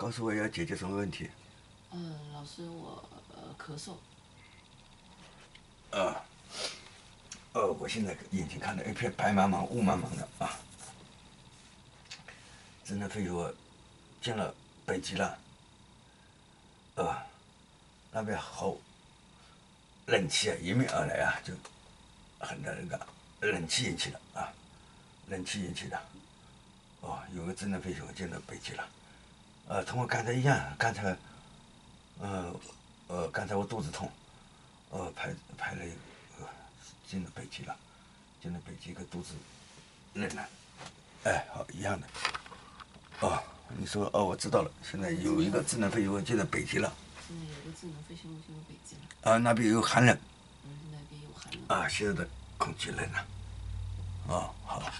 告诉我要解决什么问题？老师，我咳嗽。我现在眼睛看到一片白茫茫、雾茫茫的啊。智能飞我进了北极了，那边好冷气啊，迎面而来啊，就很多那个冷气引起的啊，冷气引起的。有个智能飞我进了北极了，同我刚才一样，刚才我肚子痛，排了一个，进了北极了，进了北极个肚子冷了，好一样的。你说我知道了，现在有一个智能飞行物进了北极了。现在有个智能飞行物进入北极了。那边有寒冷。那边有寒冷。现在的空气冷了。好。